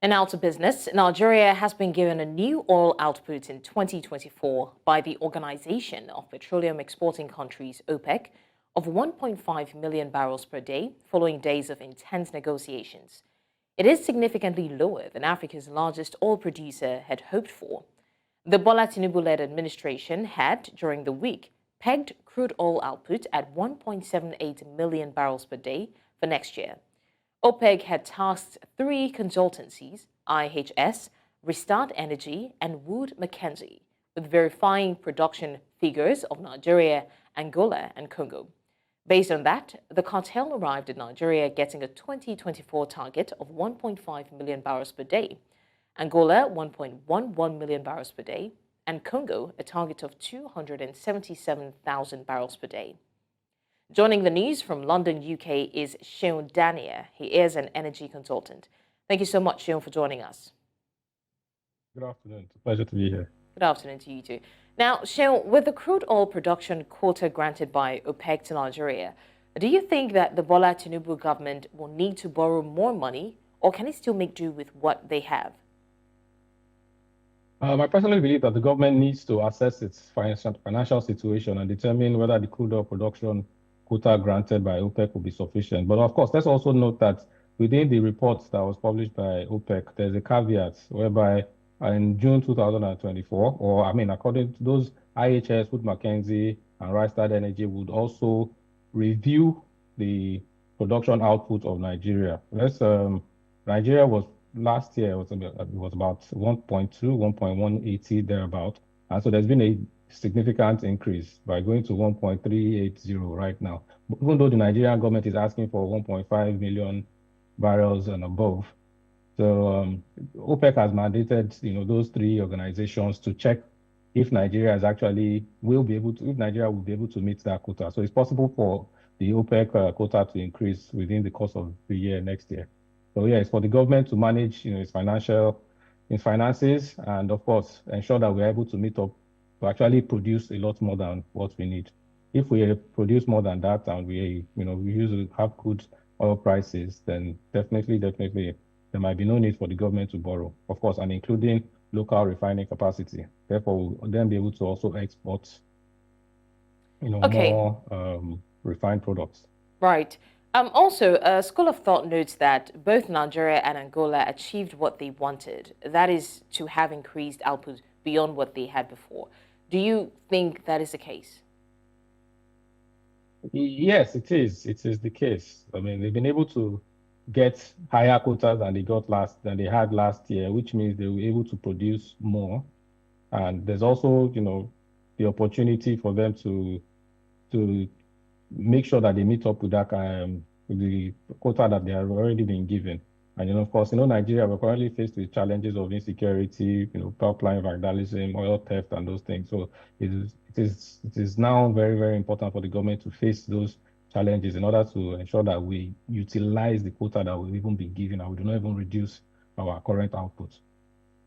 And now to business. Nigeria has been given a new oil output in 2024 by the Organization of Petroleum Exporting Countries, OPEC, of 1.5 million barrels per day, following days of intense negotiations. It is significantly lower than Africa's largest oil producer had hoped for. The Bola Tinubu-led administration had, during the week, pegged crude oil output at 1.78 million barrels per day for next year. OPEC had tasked three consultancies, IHS, Rystad Energy, and Wood Mackenzie, with verifying production figures of Nigeria, Angola, and Congo. Based on that, the cartel arrived at Nigeria getting a 2024 target of 1.5 million barrels per day, Angola 1.11 million barrels per day, and Congo a target of 277,000 barrels per day. Joining the news from London, UK is Seun Dania. He is an energy consultant. Thank you so much, Seun, for joining us. Good afternoon. It's a pleasure to be here. Good afternoon to you too. Now, Seun, with the crude oil production quota granted by OPEC to Nigeria, do you think that the Bola Tinubu government will need to borrow more money, or can it still make do with what they have? I personally believe that the government needs to assess its financial situation and determine whether the crude oil production quota granted by OPEC will be sufficient. But of course, let's also note that within the report that was published by OPEC, there's a caveat whereby in June 2024, or according to those IHS, Wood Mackenzie, and Rystad Energy would also review the production output of Nigeria. Nigeria was last year it was about 1.2, 1.180 thereabout. And so there's been a significant increase by going to 1.380 right now. Even though the Nigerian government is asking for 1.5 million barrels and above. So OPEC has mandated, those three organizations to check if Nigeria will be able to meet that quota. So it's possible for the OPEC quota to increase within the course of the year next year. So yeah, it's for the government to manage, its finances, and of course ensure that we're able to meet up to actually produce a lot more than what we need. If we produce more than that and we usually have good oil prices, then definitely there might be no need for the government to borrow, of course, and including local refining capacity. Therefore, we'll then be able to also export, more refined products. Right. Also, a school of thought notes that both Nigeria and Angola achieved what they wanted. That is to have increased output beyond what they had before. Do you think that is the case? Yes, it is. It is the case. They've been able to get higher quotas than they had last year, which means they were able to produce more. And there's also, the opportunity for them to make sure that they meet up with that with the quota that they have already been given. And of course, Nigeria, we're currently faced with challenges of insecurity, pipeline vandalism, oil theft, and those things. So it is now very, very important for the government to face those challenges in order to ensure that we utilize the quota that we've even been given and we do not even reduce our current output.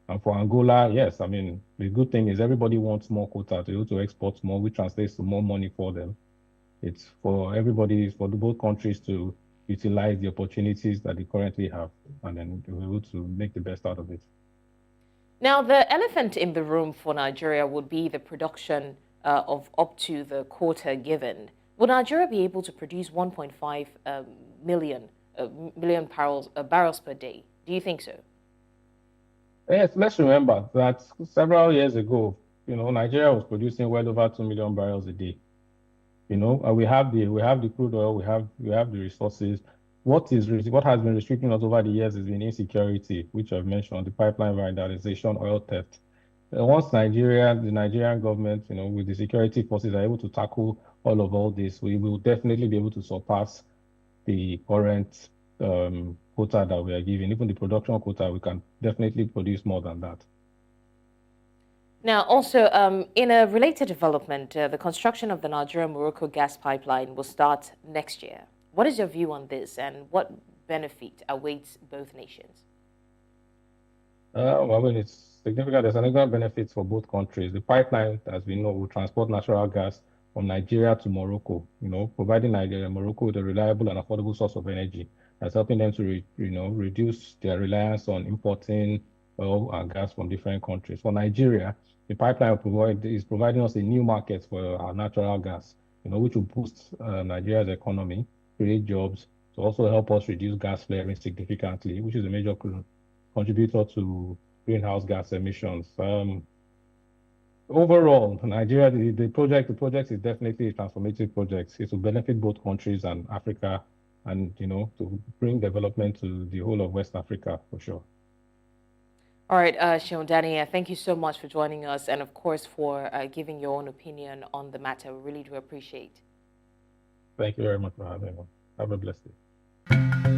And for Angola, yes, the good thing is everybody wants more quota to be able to export more, which translates to more money for them. It's for everybody, for both countries to utilize the opportunities that they currently have and then be able to make the best out of it. Now, the elephant in the room for Nigeria would be the production of up to the quota given. Would Nigeria be able to produce 1.5 million barrels per day? Do you think so? Yes, let's remember that several years ago, Nigeria was producing well over 2 million barrels a day. We have the crude oil, we have the resources. What has been restricting us over the years has been insecurity, which I've mentioned, the pipeline vandalization, oil theft. Once the Nigerian government, with the security forces are able to tackle all this, we will definitely be able to surpass the current quota that we are giving. Even the production quota, we can definitely produce more than that. Now, also, in a related development, the construction of the Nigeria-Morocco gas pipeline will start next year. What is your view on this, and what benefit awaits both nations? It's significant. There's significant benefits for both countries. The pipeline, as we know, will transport natural gas from Nigeria to Morocco, providing Nigeria and Morocco with a reliable and affordable source of energy. that's helping them to reduce their reliance on importing oil and gas from different countries. For Nigeria, the pipeline is providing us a new market for our natural gas, which will boost Nigeria's economy, create jobs, to also help us reduce gas flaring significantly, which is a major contributor to greenhouse gas emissions. Overall, Nigeria, the project is definitely a transformative project. It will benefit both countries and Africa, and to bring development to the whole of West Africa for sure. All right, Seun Dania, thank you so much for joining us, and of course for giving your own opinion on the matter. We really do appreciate. Thank you very much for having me. Have a blessed day.